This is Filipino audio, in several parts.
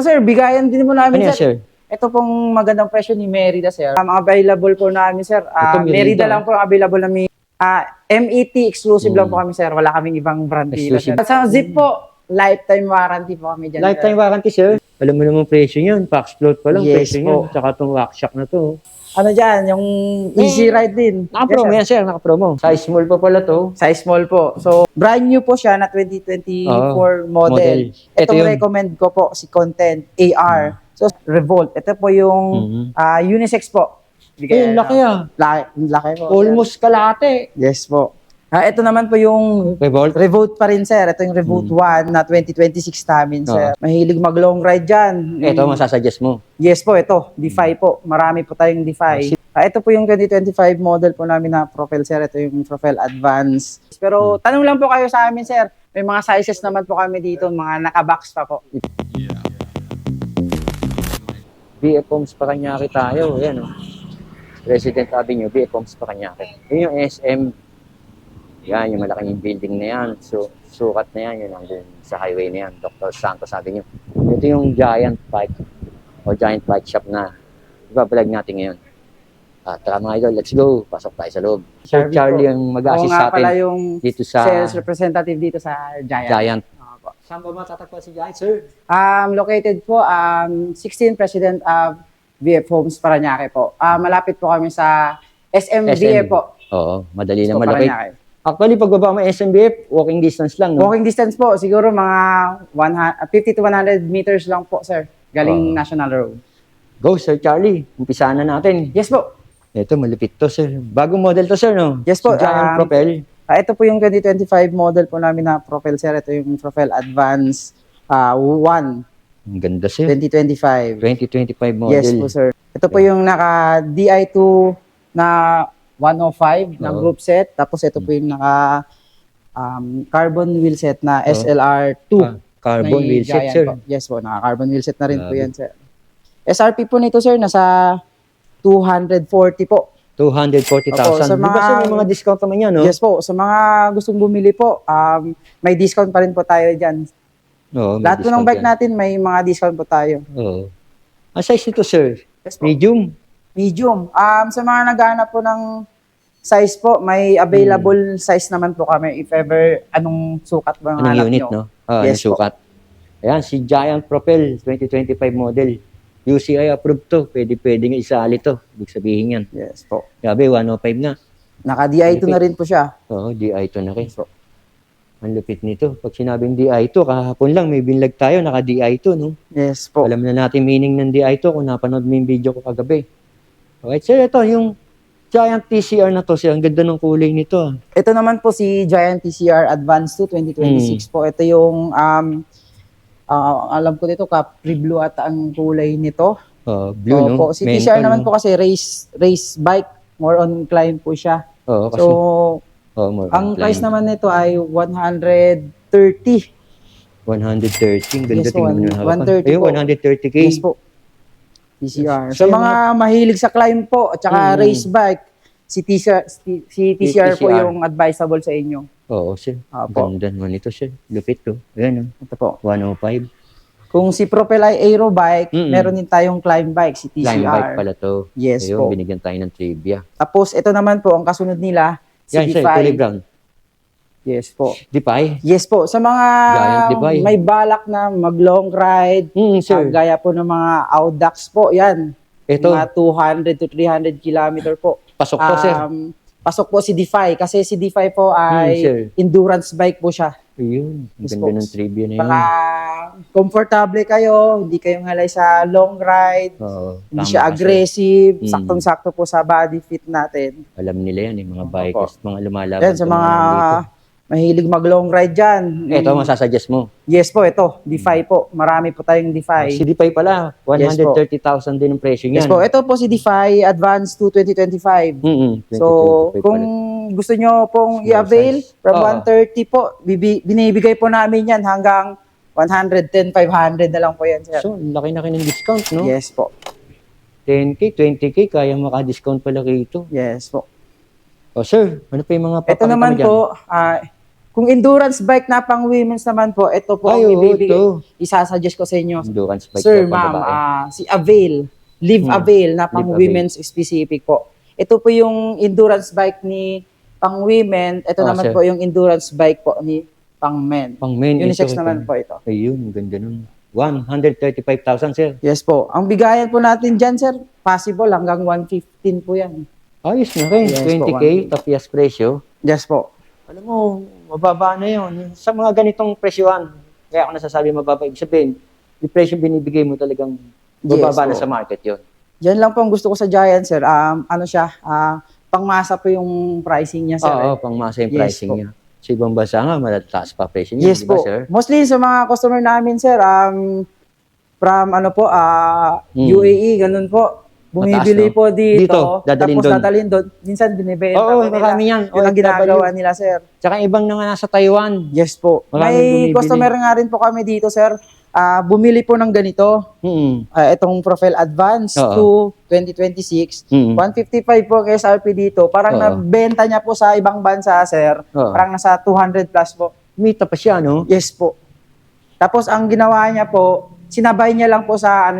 Ito sir, bigayan din mo namin Ano yan, sir? Ito pong magandang presyo ni Merida sir. Available po namin sir. Ito, Merida Merida, lang po ang available namin. MET exclusive lang po kami sir. Wala kaming ibang brand dito sir. Exclusive. Sa Zip po, lifetime warranty po kami dyan. Lifetime warranty, sir. Alam mo naman presyo yun. Pax float pa lang, Yes presyo po. yun. Tsaka itong workshop na to. Ano dyan, yung easy ride din. Naka-promo yan, sir. Naka-promo. Size small pa pala to. Size small po. So, brand new po siya na 2024 model. Ito Itong yun. recommend ko po si Content AR. So, Revolt. Ito po yung unisex po. Eh, laki ah. Laki po. Almost kalate. Yes po. Ito naman po yung Revolt. Revolt pa rin, sir. Ito yung Revolt 1 na 2026 namin, sir. Mahilig mag-long ride dyan. Ito, masasuggest mo. Yes po, ito. Defy po. Marami po tayong Defy. Ito po yung 2025 model po namin na Propel, sir. Ito yung Propel Advance. Pero tanong lang po kayo sa amin, sir. May mga sizes naman po kami dito, mga naka-box pa po. BF Homes Paranaque tayo. Ayan, oh. President Avenue, BF Homes Paranaque. Yun yung SM. Yan, yung malaking building na yan. So, sukat na yan. Yun ang sa highway na yan. Dr. Santos Avenue. Ito yung Giant Bike o Giant Bike Shop na ibabalag natin ngayon. Tara mga idol, let's go. Pasok tayo sa loob. Sir Charlie ang mag-assist sa atin yung dito sa sales representative dito sa Giant. Giant. Saan ba matatagpuan si Giant, sir? Located po 16 President VF Homes Paranaque po. Malapit po kami sa SMVF po. Oo, madali na So, malapit. Paranaque. Actually, pagbaba mo SMBF, walking distance lang, no? Walking distance po, siguro mga 50 to 100 meters lang po, sir. Galing National Road. Go, Sir Charlie. Umpisahan na natin. Yes po. Ito, malupit to, sir. Bagong model to, sir, no? Yes po. Si Giant Propel. Ito po yung 2025 model po namin na Propel, sir. Ito yung Propel Advance 1 Ang ganda, sir. 2025. 2025 model. Yes po, sir. Ito po yung naka DI2 na 105 na group set. Tapos ito po yung naka carbon wheel set na SLR2. Carbon wheel set, Giant sir. po. Yes po, naka carbon wheel set na rin po yan, sir. SRP po nito, sir, nasa 240 po. 240,000. Opo, sa Di ba, sir, may mga discount naman yan, no? Yes po, sa mga gustong bumili po, may discount pa rin po tayo dyan. Oo, may Lahat po ng discount bike yan. natin, may mga discount po tayo. Oo. Ang size ito, sir? Yes po. Medium? Medium. Sa mga naghahanap po ng size po, may available size naman po kami if ever anong sukat ba ang Anong hanap unit, nyo. no? Yes Yung sukat. Ayan, si Giant Propel, 2025 model. UCI approved to. Pwede nga isali to. Ibig sabihin yan. Yes po. Grabe, 105 na. Naka-DI2 na rin po siya. Oo, DI2 na rin. Ang lupit nito. Pag sinabing DI2, kahapon lang may binlag tayo, naka-DI2, no? Yes po. Alam na natin meaning ng DI2 kung napanood mo yung video ko kagabi. Okay, sir, ito yung Giant TCR na to. Sir, ang ganda ng kulay nito. Ito naman po si Giant TCR Advance 2 2026 po. Ito yung alam ko dito Capri Blue at ang kulay nito. Blue, no? Po. Si TCR naman po kasi race bike, more on climb po siya. Oo, kasi ang price naman nito ay 130. 130. Ganda Yes po, tingnan mo na hawakan. 130 Ayun, po. 130K. Yes po. TCR. Sa mga mahilig sa climb po at saka race bike, si TCR po yung advisable sa inyo. Oo, sir. Opo. Ganda naman ito, sir. Lupit to. Ayan, Ito po. 105. Kung si Propel ay aero bike, meron din tayong climb bike, si TCR. Climb bike pala to. Yes Ayun, po. binigyan tayo ng trivia. Tapos ito naman po, ang kasunod nila, si Yan, sir. Defy. Kulay brown. Yes po. Defy. Yes po. Sa mga Giant Defy. may balak na mag-long ride, Sir. gaya po ng mga Audax po, yan. Ito, Mga 200 to 300 kilometer po. pasok to, sir. Pasok po si Defy kasi si Defy po ay sir. endurance bike po siya. Ayun. Ang Yes, ganda folks. ng trivia na yun. Baka komportable kayo, hindi kayo ngalay sa long ride, Oo, hindi tama siya ka, sir. aggressive, saktong-sakto po sa body fit natin. Alam nila yan, mga bikers, mga lumalaban. Yan, sa mga mahilig mag-long ride dyan. Ito, masasuggest mo. Yes po, ito, Defy po. Marami po tayong Defy. Si Defy pala, 130,000 din ang presyo niyan. Yes po, ito po si Defy Advance 2 2025. So, 2025 kung pala. gusto nyo pong Small i-avail size. from Oo. 130 po, binibigay po namin yan hanggang 110, 500 na lang po yan, sir. So, laki na ng discount, no? Yes po. 10K, 20K, kaya maka-discount pala rito. Yes po. O, sir, ano pa yung mga Ito naman papakita mo po, Kung endurance bike na pang women's naman po, ito po ang Ay, oo, ibibigay. ito. Isasuggest ko sa inyo. Endurance bike Sir, daw, pang ma'am, babae. si Avail, Live Avail na pang Live Avail. women's specific po. Ito po yung endurance bike ni pang women. Ito naman sir. po yung endurance bike po ni pang men. Pang men, Unisex ito, naman po ito. Ayun, ganda nun. 135,000, sir. Yes po. Ang bigayan po natin dyan, sir, possible hanggang 115 po yan. Ayos na rin. Yes, 20K, tapias presyo. Yes po. Alam mo, mababa na yun. Sa mga ganitong presyohan, kaya ako nasasabi mababa, ibig sabihin, yung presyo binibigay mo talagang bababa na po. sa market yun. Yan lang po ang gusto ko sa Giant, sir. Ano siya, pangmasa po yung pricing niya, sir. Oo, pangmasa yung Yes pricing po. niya. Sa ibang bansa nga, matataas pa presyo niya, Yes di ba, po. sir? Mostly sa mga customer namin, sir, from UAE, ganun po. Bumibili Mataas, no? po dito, Dito, dadalhin tapos doon. dadalhin doon. Minsan binibenta Oo, po nila. marami yan. Yun ang OFW. ginagawa nila, sir. Tsaka ibang nga nasa Taiwan. Yes po. Maraming May bumibili. customer nga rin po kami dito, sir. Bumili po ng ganito. Itong Profile Advance Oo. 2026. Mm. 155 po kay SRP dito. Parang Oo. nabenta niya po sa ibang bansa, sir. Oo. Parang nasa 200 plus po. Mita pa siya, no? Yes po. Tapos ang ginawa niya po, sinabay niya lang po sa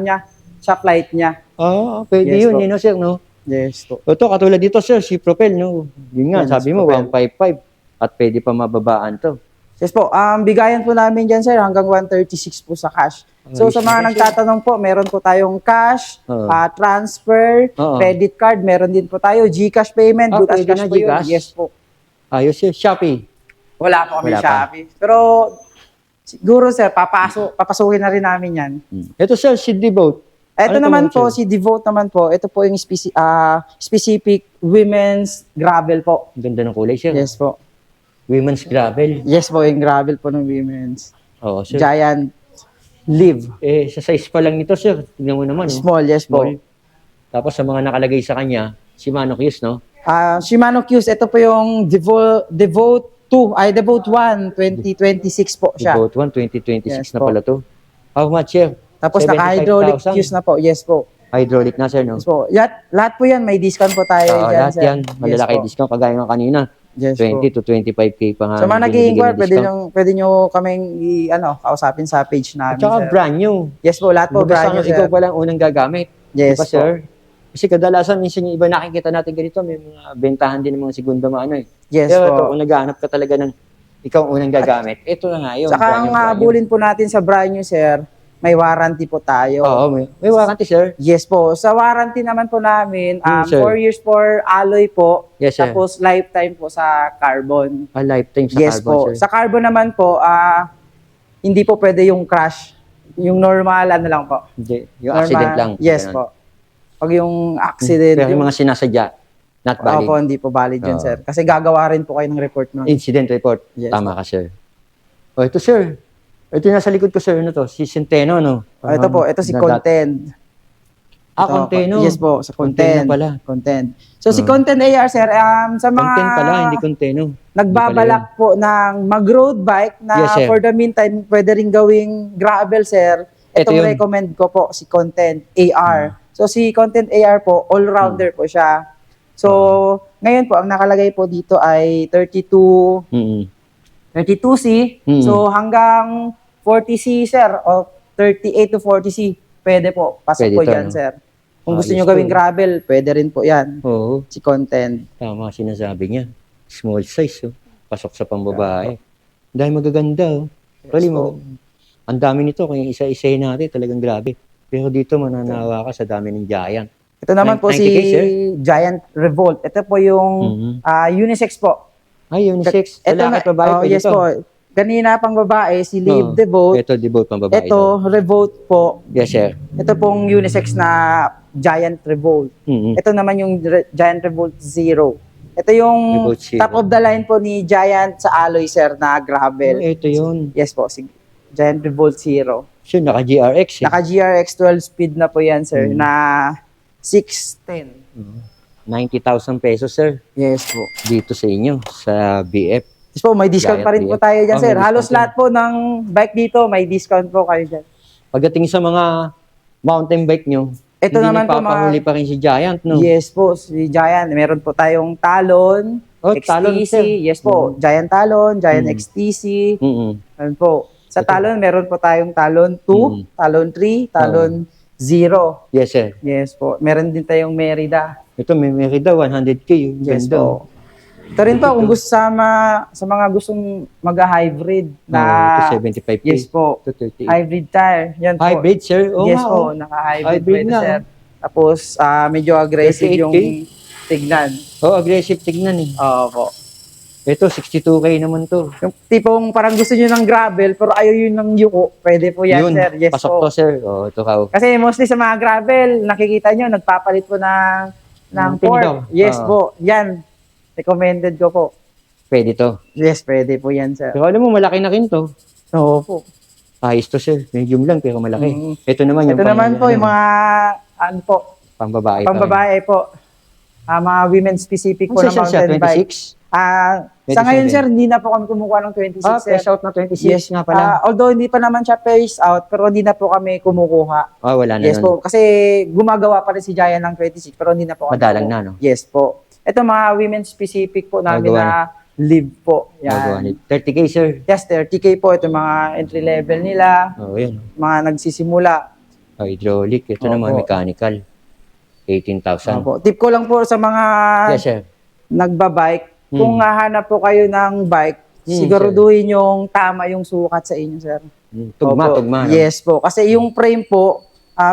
sa flight niya. Oo, pwede Yes yun, po. no, sir, no? Yes po. Ito, katulad dito, sir, si Propel, no? Yun nga, Yes, sabi mo, Propel. 155. At pwede pa mababaan to. Yes po. Bigayan po namin dyan, sir, hanggang 136 po sa cash. So Ayos sa mga na, sir. nagtatanong po, meron po tayong cash, Oo. transfer, Oo. credit card, meron din po tayo, GCash payment, good as pwede cash na po yun. GCash? Yes po. Ayos, sir. Shopee. Wala po kami Wala pa. Shopee. Pero siguro, sir, papasukin na rin namin yan. Ito, sir, si Devote. Ito Ano naman to, po, sir? si Devote naman po, ito po yung specific women's gravel po. Ang ganda ng kulay, sir. Yes po. Women's gravel. Yes po, yung gravel po ng women's. Oo, sir. Giant Live. Sa size pa lang nito, sir. Tingnan mo naman, no? Small, yes po. Small. Tapos sa mga nakalagay sa kanya, si Mano Kius, no? Shimano Qs, ito po yung Devote 1, 2026 po siya. Devote 1, 2026 Yes na po. pala to. How much, sir? Tapos naka-hydraulic 75,000. Qs na po. Yes po. Hydraulic na, sir, no? Yes po. Lahat po yan, may discount po tayo Oo, dyan, lahat sir. yan. Malalaki yes po. discount. Kagaya nga kanina. Yes 20 po. to 25K pa nga. Sa mga binibigay nag-i-inquire, ng pwede discount. nyo kaming kausapin sa page At namin, saka sir. brand new. Yes po, lahat po Kumbaga, brand sana new, sir. ikaw pa lang unang gagamit. Yes Diba, po. sir? Kasi kadalasan minsan yung iba nakikita natin ganito, may mga bentahan din ng mga segunda maano eh. Yes Pero po. ito, kung naghahanap ka talaga ng ikaw ang unang gagamit, ito na nga yun. Saka brand ang new, brand new. habulin po natin sa brand new, sir, may warranty po tayo. Oo, may warranty, sir. Yes po. Sa warranty naman po namin, sir. 4 years for alloy po. Yes, sir. Tapos lifetime po sa carbon. A lifetime sa Yes carbon, po. sir. Sa carbon naman po, hindi po pwede yung crash. Yung normal, ano lang po. Hindi, yung accident lang. Yes Ganun. po. Pag yung accident, Pero yung mga sinasadya, not valid. Opo, hindi po valid yun, Oo. sir. Kasi gagawa rin po kayo ng report nun. Incident report. Yes, Tama ka, sir. O, ito, sir. Ito yung nasa likod ko, sir. Ano to? Si Centeno, no? Ito po, ito si Content. Ito, Conteno. Yes po, sa Content Content. pala. Content. So si Content AR, sir, sa mga Content pala, hindi Conteno. nagbabalak po ng mag-road bike na Yes, sir. for the meantime, pwede rin gawing gravel, sir. Ito Itong yun. recommend ko po, si Content AR. So, si Content AR po, all-rounder po siya. So, ngayon po, ang nakalagay po dito ay 32C. Mm. So, hanggang 40C, sir, o 38 to 40C, pwede po. Pasok Pwede po to, dyan, no? sir. Kung gusto Ayos nyo to. gawing gravel, pwede rin po yan. Oo. Si Content. Tama sinasabi niya. Small size, oh. Pasok sa pambabae. Dahil magaganda, oh. Actually, po. ang dami nito, kung isa-isahin natin, talagang grabe. Pero dito, mananawa ka sa dami ng giant. Ito naman po 90K, si sir? Giant Revolt. Ito po yung unisex po. Ay, unisex. Ito Lalaki at babae, pwede yes to. po. Kanina pang babae, si Live Oo. Devote. Ito, devote pang babae. Ito, Revolt po. Yes, sir. Ito pong unisex na Giant Revolt. Mm-hmm. Ito naman yung Giant Revolt Zero. Ito yung Revolt Zero. top of the line po ni Giant sa alloy, sir, na gravel. Ito yun. Yes po, si Giant Revolt Zero. Sure, naka-GRX, eh. Naka GRX 12 speed na po yan, sir, na 610. 90,000 pesos, sir. Yes po. Dito sa inyo, sa BF. Yes po, may discount Giant pa rin po BF. tayo dyan, Oh, sir. may Halos discount lahat po ng bike dito, may discount po kayo dyan. Pagdating sa mga mountain bike nyo, Ito hindi naman po napapahuli pa rin si Giant, no? Yes po, si Giant. Meron po tayong Talon, Oh, Talon, XTC, sir. yes po. Giant Talon, Giant XTC. Ano po. Sa Talon, meron po tayong Talon 2, Talon 3, Talon 0. Yes, sir. Yes po. Meron din tayong Merida. Ito, may Merida, 100K. Yung Yes ganda. po. Ito rin po, kung gusto sa mga gustong mag-hybrid na... Ito, 75K. Yes po. Ito, 38. Hybrid tire. Yan po. Hybrid, sir? Oo Yes nga, po, oh. naka-hybrid Hybrid po ito, na, sir. Tapos, medyo aggressive 38K. yung tignan. Oh, aggressive tignan eh. Oo po. Ito, 62K naman to. Yung tipong parang gusto nyo ng gravel, pero ayaw yun ng yuko. Pwede po yan, Yun, sir. Yes pasok po. to, sir. Oh, ito ka. Kasi mostly sa mga gravel, nakikita nyo, nagpapalit po ng Ng port. tindaw. Yes Ah. po. Yan. Recommended ko po. Pwede to. Yes, pwede po yan, sir. Pero alam mo, malaki na rin to. Oo po. Ayos to, sir. Medium lang, pero malaki. Mm. Ito naman yung Ito naman po, yung mga, ano po, pambabae. pa rin. pambabae po. Mga women specific po Ano na siya, mountain bike. 26? Sa ngayon, 27. sir, hindi na po kami kumukuha ng 26, sir. Phase out na 26 nga pala. Although hindi pa naman siya phase out, pero hindi na po kami kumukuha. Wala na Yes nun. po, kasi gumagawa pa rin si Giant ng 26, pero hindi na po kami Madalang kumukuha. na, no? Yes po. Ito mga women specific po namin Magawa na live po. Magawa Yan. ni 30K, sir. Yes, 30K po. Ito mga entry level nila, Oh, yan. mga nagsisimula. Hydraulic. Ito Opo. naman, mechanical. 18,000. Opo. Tip ko lang po sa mga Yes, sir. nagbabike, kung hahanap po kayo ng bike, Hmm, siguraduhin yung tama yung sukat sa inyo, sir. Tugma, Opo. tugma. No? Yes po. Kasi yung frame po,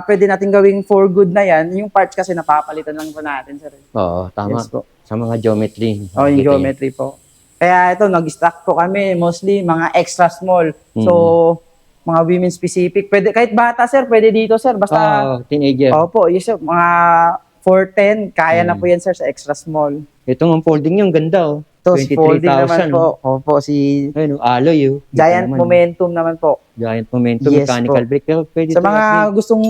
pwede natin gawing for good na yan. Yung parts kasi napapalitan lang po natin, sir. Oo, tama. Yes po. Sa mga geometry. Oh, yung Kita geometry po. Kaya ito, nag-stock po kami, mostly mga extra small. So, mga women specific. Pwede, kahit bata, sir, pwede dito, sir. yun. Basta, Teenager. opo, yes, sir, mga 410, kaya na po yan, sir, sa extra small. Ito ang folding yung ganda, oh. Ito, si folding naman 23,000. po. Opo, si Ayun, oh, alloy, oh. Ito Giant naman, Momentum naman po. Giant momentum, Yes mechanical po. brake. Pero pwede Sa to mga upgrade. gustong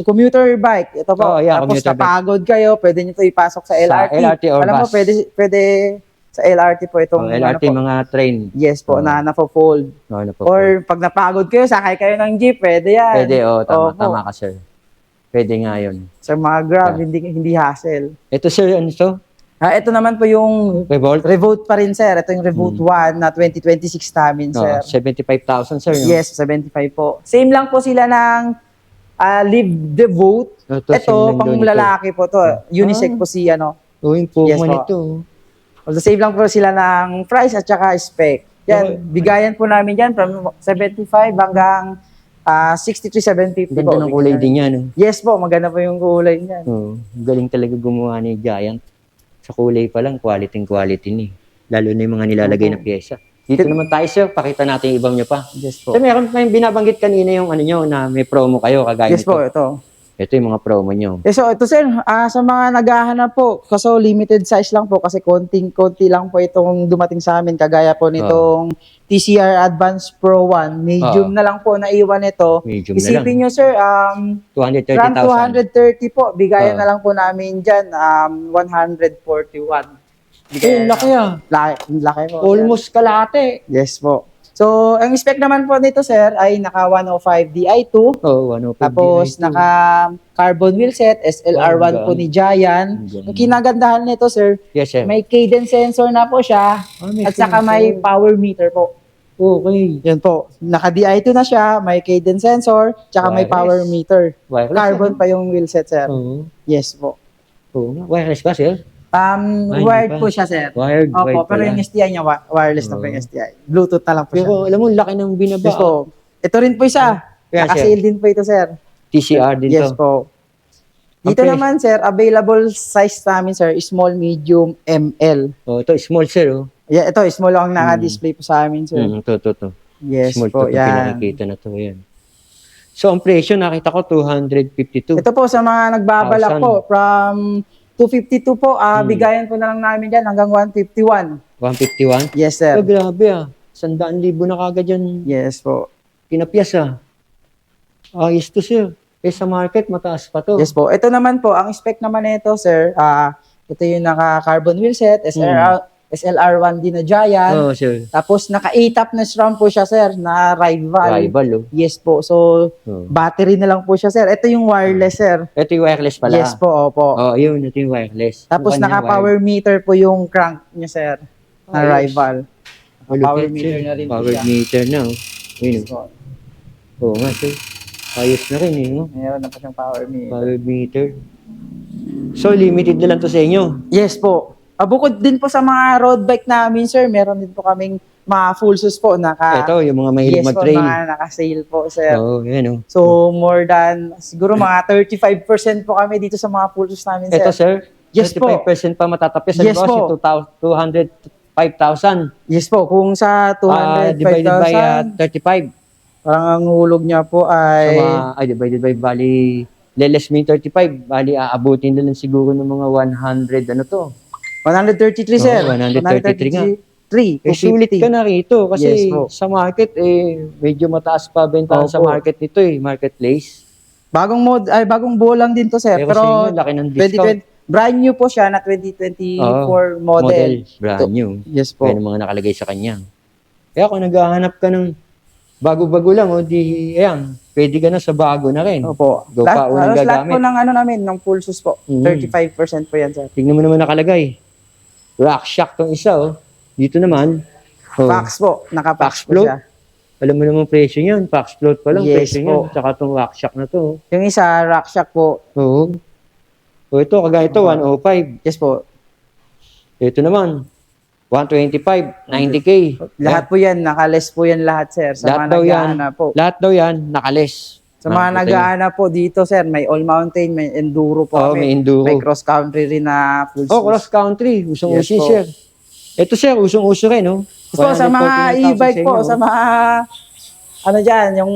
commuter bike, ito po. Oh, yeah, Tapos commuter bike. napagod kayo, pwede nyo ito ipasok sa LRT. LRT or Alam mo, bus. pwede sa LRT po itong LRT, ano po. mga train. Yes po, Oh. na nafo-fold. Ano po, Or pag napagod kayo, sakay kayo ng jeep, pwede yan. pwede, oh, tama, Opo. tama ka, sir. Pwede nga yun. Sa mga Grab, Yeah. hindi hassle. Ito, sir, ano to? Ito naman po yung Revolt? Revolt pa rin, sir. Ito yung Revolt 1 na 2026 namin, sir. 75,000, sir. No? Yes, 75 po. Same lang po sila ng Live Devote. Ito, Ito, pang lalaki po to. Unisex po si ano. Oh, yung puma Yes po. nito. Also, save lang po sila ng price at saka spec. Yan, bigayan po namin yan from 75 hanggang 63,750 po. Ganda ng kulay din yan. Oh. Yes po, maganda po yung kulay niyan. Oh, galing talaga gumawa ni Giant. Sa kulay pa lang, quality ni. Lalo na yung mga nilalagay na pyesa. Dito naman tayo, sir. Pakita natin yung ibang nyo pa. Yes po. So, meron kayong binabanggit kanina yung ano nyo, na may promo kayo kagaya Yes nito. po, ito. Ito yung mga promo nyo. So ito sir, sa mga naghahanap po, kaso limited size lang po kasi konti lang po itong dumating sa amin kagaya po nitong TCR Advance Pro 1. Medium na lang po naiwan ito. Medium na lang. Isipin nyo sir, around 230 230,000. po. Bigayan na lang po namin dyan, 141. Eh, laki ah. Laki po. Almost kalate. Yes po. So, ang spec naman po nito sir ay naka 105 Di2. Oh, ano pa. Tapos naka carbon wheelset, SLR1 po ni Giant. Yung kinagandahan nito sir, Yes, sir. may cadence sensor na po siya at saka may power meter po. Okay. Yan po, naka Di2 na siya, may cadence sensor, tsaka may Wireless. power meter. Wireless. Carbon pa yung wheelset sir. Oo. Yes po. Oo. Wireless ba, sir? Wired po siya sir. Wired. Opo, pero pala. yung STI niya, wireless na po yung STI. Bluetooth na lang po siya. Pero alam mo, laki ng binaba. Yes po. Ito rin po isa. Yeah, Naka-sale din po ito sir. TCR din Yes to. po. Dito Okay. naman sir, available size namin sir, small, medium, ML. Oh, ito, small, sir. Oh. Yeah, ito, small lang naka-display po sa amin sir. To. Yes Small po, to yan. pinakikita na to. Yan. So, ang presyo, nakita ko, 252. Ito po sa mga nagbabalak 1,000. po, from 252 po, bigayan po na lang namin dyan hanggang 151. 151? Yes sir. Oh, grabe ah. 100,000 na kagad yan. Yes po. Pinapyas ah. Ayos to, sir. Eh, sa market, mataas pa to. Yes po. Ito naman po, ang spec naman nito sir, ito yung naka-carbon wheelset, SLR1D na Giant. Oo, sir. Tapos naka-ATAP na SRAM po siya, sir, na rival. Rival, oh. Yes po. So, Oo. battery na lang po siya, sir. Ito yung wireless, sir. Ito yung wireless pala. Yes po, opo. Oo, yun. Ito yung wireless. Tapos Yung kanya naka-power meter po yung crank niya, sir, na Ayos. rival. Malupit, power sir. meter na rin po Power siya. meter na, oh. Yun, Yes oh. po. Oo nga, sir. Ayos na rin, no? Meron na po siyang power meter. Power meter. So, limited na lang to sa inyo. Yes po. Bukod din po sa mga road bike namin, sir, meron din po kaming mga full sus po. Ito, yung mga mahilig Yes po, mag-trail. mga naka-sale po, sir. Oo, yan, oh. So, more than, siguro mga 35% po kami dito sa mga full sus namin, sir. Ito, sir. Yes po. 35% pa matatapos. Yes Yes po. 205,000. Yes po, kung sa Divided by 205,000, 35. parang ang hulog niya po ay... Divided by, bali, leles mo yung 35. Bali, aabutin na lang siguro ng mga 100, ano to? 133, sir. Oo, 133 nga. 3, Sulit ka na rito kasi Yes po. sa market, medyo mataas pa bentahan sa Opo. market nito, marketplace. Bagong buo lang din to, sir. Pero sa inyo, laki ng discount. 2020, brand new po siya na 2024 Oo, model. brand new. Yes po. Yan ang mga nakalagay sa kanya. Kaya kung naghahanap ka ng bago-bago lang, ayan, pwede ka na sa bago na rin. Opo. Go pa, unang Lahat gagamit. po ng ano namin, ng full sus po. Mhm. 35% po yan, sir. Tingnan mo naman nakalagay. Rock shock tong isa, oh. Dito naman, Pax po. Naka-pax Pax po float. siya. alam mo naman presyo niyan. Pax float pa lang, Yes presyo po. niyan. Tsaka tong rock shock na to. Yung isa, rack shock po. Oo. O ito, kagaya ito, 105. Yes po. Ito naman, 125, 90K. Lahat po yan, naka-less po yan lahat, sir. Sa Lahat mga daw yan. nag-aana po. Lahat daw yan, nakales. Sa mga nag-aana po dito, sir, may all mountain, may enduro po Oo, kami. may enduro. May cross country rin na full Oh, sus. cross country. Usong-uso Yes po. sir. Ito sir, usong-uso rin, no? So, sa mga 149,000 e-bike po, inyo, sa oh. mga, ano dyan, yung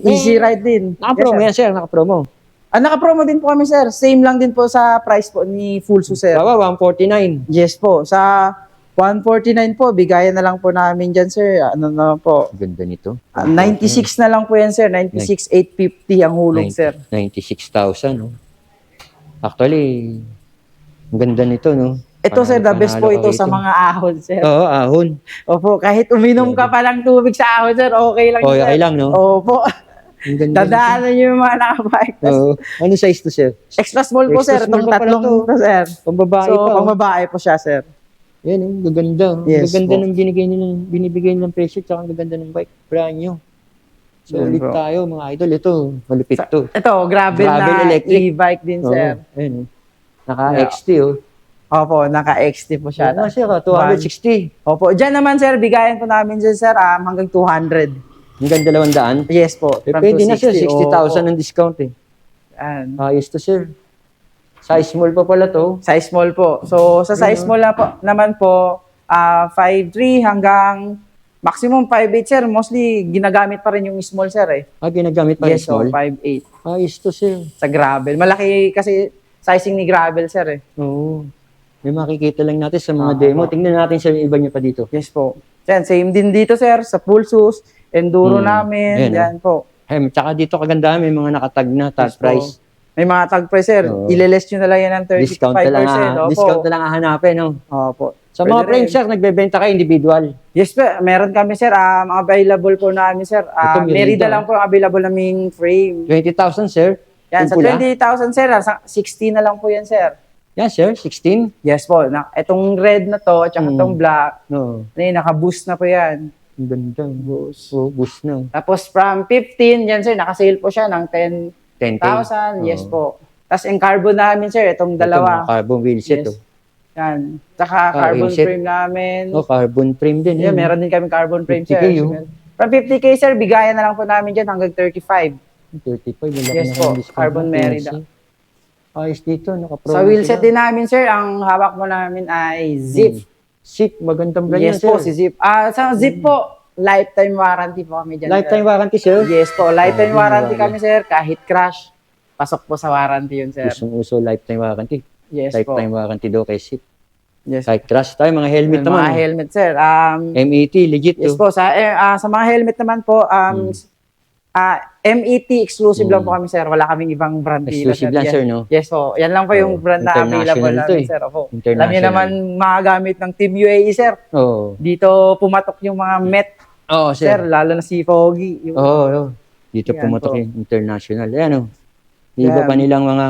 easy ride din. Naka-promo Yes, yan, sir. Naka-promo. naka-promo din po kami, sir. Same lang din po sa price po ni Full Sus, sir. Baba, 149. Yes po. Sa 149 po, bigayan na lang po namin dyan, sir. Ano na po? Ganda nito. 96 na lang po yan, sir. 96,850 ang hulog, sir. 96,000, no? Actually, ang ganda nito, no? Ito, sir, the best po Panalo ito ka sa rito. mga ahon, sir. Oo, ahon. Opo, kahit uminom ka pa ng tubig sa ahon, sir, okay lang Oh, yun, okay sir. lang, no? Opo. Ang ganda nito. Dadaanan nyo yung mga nakabike. Oo. Ano size to, sir? Extra small po, Extra sir. small Itong pa pala tatlong to. to, sir. Pambabae So, pa. pang babae po siya, sir. Yan, ang gaganda. Yes, Ang ganda po. ng binibigay nilang presyo, tsaka ang gaganda ng bike. Brand new. So, Yan, ulit bro. tayo, mga idol. Ito, malupit to. Ito, gravel Gravel na electric. e-bike din, Oo, sir. ayun, oh. Naka-XT, oh. Opo, naka-XT po siya. Ano, sir, 260. Opo, dyan naman, sir, bigayan po namin dyan, sir, hanggang 200. Hanggang 200. Yes po. from Pwede na, sir. 260. 60,000 ang discount, eh. Yan. Ayos to, sir. Size small pa pala to. Size small po. So, sa size small na po, naman po, 5'3 hanggang maximum 5'8, sir. Mostly, ginagamit pa rin yung small, sir, eh. Ginagamit pa Yes, yung small. 5'8. Ayos to, sir. Sa gravel. Malaki kasi sizing ni gravel, sir, eh. Oo. May makikita lang natin sa mga Ah, demo. opo. Tingnan natin sa iba niya pa dito. Yes po. Yan, same din dito, sir, sa Pulsus, enduro namin, Ayan, yan po. Tsaka dito kagandahan, may mga nakatag na tag Yes po. price. May mga tag price, sir. Oo. Ileless nyo na lang yan ng 35%. Discount na lang, Opo. discount na lang hahanapin, no? Opo. Sa Pwede mga rin. frames, sir, nagbebenta kayo individual. Yes po, meron kami, sir. Available po namin, sir. Ito, Merida Merida. lang po ang available naming frame. 20,000, sir. Yan, sa Yung pula. 20,000, sir. 60 na lang po yan, sir. Yan, sir. 16. Yes po. Itong red na to, at saka itong black, No. naka-boost na po yan. Ang ganda. Boost. Oh, boost na. Tapos from 15, yan, sir, naka-sale po siya ng 10K. 10,000. Yes Oo. po. Tapos yung carbon namin, sir, itong Ito, dalawa. mga carbon wheelset. Yes. Oh. Yan. Tsaka carbon wheelset. frame namin. Oh, carbon frame din. Yeah, yun. meron din kami carbon frame, 50K, sir. oh. From 50K, sir, bigayan na lang po namin dyan hanggang 35. 35. Malaki Yes na po, kayong discount carbon ng Merida. 15. Ayos dito. Naka-promo Sa wheelset sila. din namin, sir, ang hawak mo namin ay Zip. Zip. Magandang brand Yes yan, po, sir. si Zip. Sa Zip po, lifetime warranty po kami dyan. Lifetime sir. warranty, sir. Yes po, lifetime Oh, warranty wala. kami, sir. Kahit crash, pasok po sa warranty yun, sir. Usong-uso lifetime warranty. Yes po. Lifetime warranty daw kay Zip. Yes. Kahit crash tayo, mga helmet Mga naman. helmet, sir. MAT, legit Yes to. po, sa mga helmet naman po, MET exclusive lang po kami, sir. Wala kaming ibang brand dito. Exclusive lang, Yan. sir, no? Yes po. Yan lang po yung brand na available International to, namin, eh. sir. Opo. Alam niyo International. naman, makagamit ng Team UAE, sir. Oo. Dito pumatok yung mga Met, Oo, sir. sir. Lalo na si Foggy. Yung, Oo. Dito Yan pumatok po. yung international. Ayan, oh. Iba Yan. pa nilang mga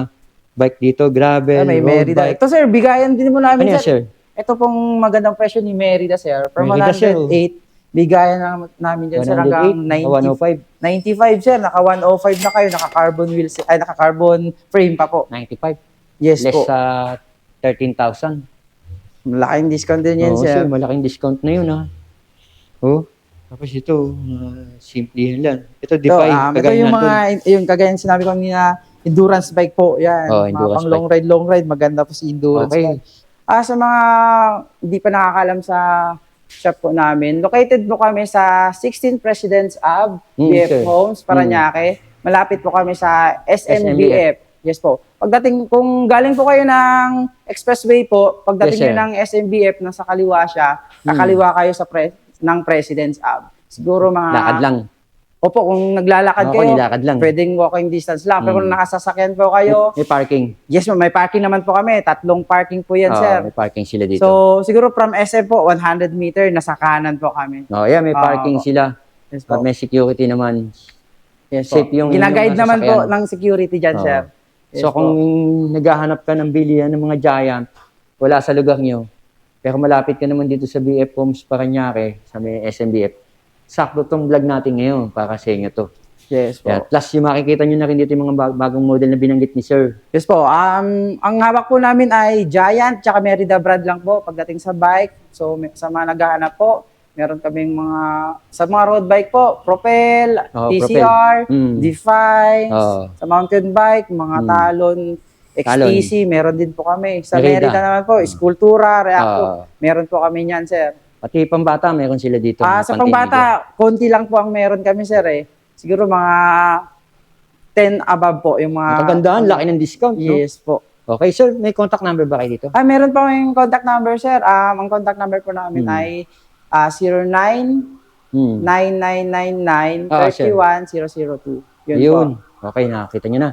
bike dito, gravel, may road Merida. bike. Ito, sir, bigayan din mo Ano namin, yan, sir? Ito pong magandang presyo ni Merida, sir. Per Merida, sir, oh. 108. Bigayan namin dyan, sir, hanggang 108, 95, sir. Naka 105 na kayo. Naka carbon wheels, ay, naka carbon frame pa po. 95. Yes Less po. sa 13,000. Malaking discount din yan, Oo, sir. malaking discount na yun, ha. Oh. Tapos ito, simple lang. Ito, Ito, Defy. ito yung mga, yung kagaya yung sinabi ko kanina, endurance bike po. Yan. Oh, Mga endurance pang long ride. Maganda po si endurance Okay. bike. Sa mga hindi pa nakakalam sa shop po namin, located po kami sa 16 Presidents Ave, BF sir. Homes, Parañaque. Malapit po kami sa SMBF. Yes po. Pagdating, kung galing po kayo ng expressway po, pagdating Yes, sir. nyo ng SMBF, nasa kaliwa siya, kakaliwa kayo sa ng Presidents Ave. Siguro mga... Lakad lang. Opo, kung naglalakad Oo, kayo, nilakad lang. pwedeng walking distance lang. Pero kung nakasasakyan po kayo, May parking. yes ma'am, may parking naman po kami. 3 parking po yan, Oo, sir. may parking sila dito. So, siguro from SM po, 100 meter, nasa kanan po kami. Yeah, may parking sila. Yes po. At may security naman. Yes safe po. yung Ginaguide mga naman po sasakyan. ng security dyan, Oo. sir. Yes So po. kung naghahanap ka ng bilihan ng mga giant, wala sa lugar nyo, pero malapit ka naman dito sa BF Homes Parañaque, sa may SMBF, sakto tong vlog natin ngayon para sa inyo to. Yes po. Yeah. Plus yung makikita nyo na rin dito yung mga bagong model na binanggit ni Sir. Yes po. Ang hawak po namin ay Giant tsaka Merida brand lang po pagdating sa bike. So, sa mga naghahanap po, meron kaming sa mga road bike po, Propel, TCR, Propel. Defy, Oo. sa mountain bike, mga Talon, XTC, meron din po kami. Sa Merida. Merida naman po, Sculptura, Reacto, Oo. meron po kami niyan, sir. Pati pambata, meron sila dito. mga Sa container dyan. pangbata, konti lang po ang meron kami, sir, eh. Siguro mga 10 above po yung mga... Magandaan, laki ng discount, no? Yes po. Okay, sir, may contact number ba kayo dito? Meron pa yung contact number, sir. Ang contact number po namin ay 09-9999-31002. Yun. Okay, nakita nyo na.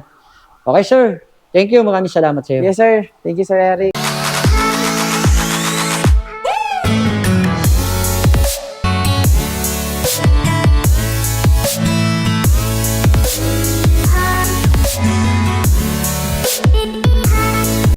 Okay, sir. Thank you. Maraming salamat sa iyo. Yes, sir. Thank you, Sir Eric.